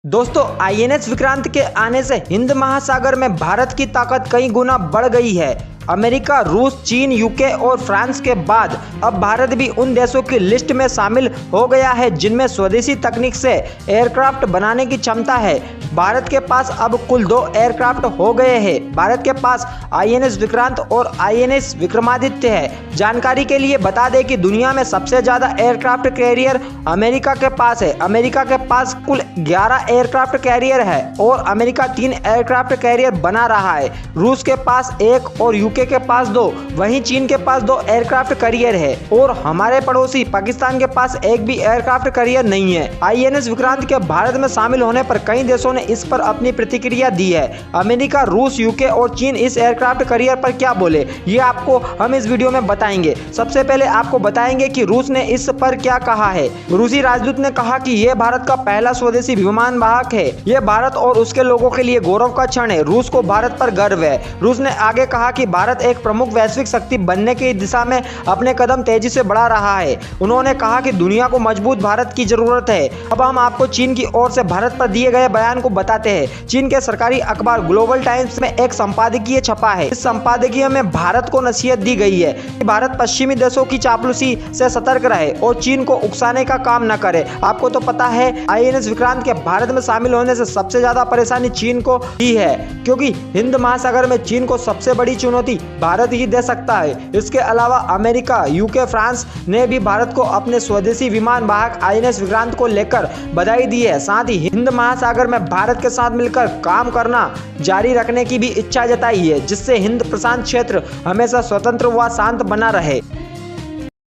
दोस्तों, आईएनएस विक्रांत के आने से हिंद महासागर में भारत की ताकत कई गुना बढ़ गई है। अमेरिका, रूस, चीन, यूके और फ्रांस के बाद अब भारत भी उन देशों की लिस्ट में शामिल हो गया है जिनमें स्वदेशी तकनीक से एयरक्राफ्ट बनाने की क्षमता है। भारत के पास अब कुल 2 एयरक्राफ्ट हो गए हैं। भारत के पास आईएनएस विक्रांत और आईएनएस विक्रमादित्य है। जानकारी के लिए बता दें कि दुनिया में सबसे ज्यादा एयरक्राफ्ट कैरियर अमेरिका के पास है। अमेरिका के पास कुल 11 एयरक्राफ्ट कैरियर है और अमेरिका 3 एयरक्राफ्ट कैरियर बना रहा है। रूस के पास 1 और यूके के पास 2, वहीं चीन के पास 2 एयरक्राफ्ट कैरियर है और हमारे पड़ोसी पाकिस्तान के पास एक भी एयरक्राफ्ट कैरियर नहीं है। आईएनएस विक्रांत के भारत में शामिल होने पर कई देशों ने इस पर अपनी प्रतिक्रिया दी है। अमेरिका, रूस, यूके और चीन इस एयरक्राफ्ट कैरियर पर क्या बोले, ये आपको हम इस वीडियो में बताएंगे। सबसे पहले आपको बताएंगे कि रूस ने इस पर क्या कहा है। रूसी राजदूत ने कहा कि यह भारत का पहला स्वदेशी विमान वाहक है। यह भारत और उसके लोगों के लिए गौरव का क्षण है। रूस को भारत पर गर्व है। रूस ने आगे कहा कि भारत एक प्रमुख वैश्विक शक्ति बनने की दिशा में अपने कदम तेजी से बढ़ा रहा है। उन्होंने कहा कि दुनिया को मजबूत भारत की जरूरत है। अब हम आपको चीन की ओर से भारत पर दिए गए बयान को बताते हैं। चीन के सरकारी अखबार ग्लोबल टाइम्स में एक संपादकीय छपा है। इस संपादकीय में भारत को नसीहत दी गई है कि भारत पश्चिमी देशों की चापलूसी से सतर्क रहे और चीन को उकसाने का काम न करे। आपको तो पता है, आईएनएस विक्रांत के भारत में शामिल होने से सबसे ज्यादा परेशानी चीन को ही है, क्योंकि हिंद महासागर में चीन को सबसे बड़ी चुनौती भारत ही दे सकता है। इसके अलावा अमेरिका, यूके, फ्रांस ने भी भारत को अपने स्वदेशी विमान वाहक आईएनएस विक्रांत को लेकर बधाई दी है। साथ ही हिंद महासागर में भारत के साथ मिलकर काम करना जारी रखने की भी इच्छा जताई है, जिससे हिंद प्रशांत क्षेत्र हमेशा स्वतंत्र व शांत बना रहे।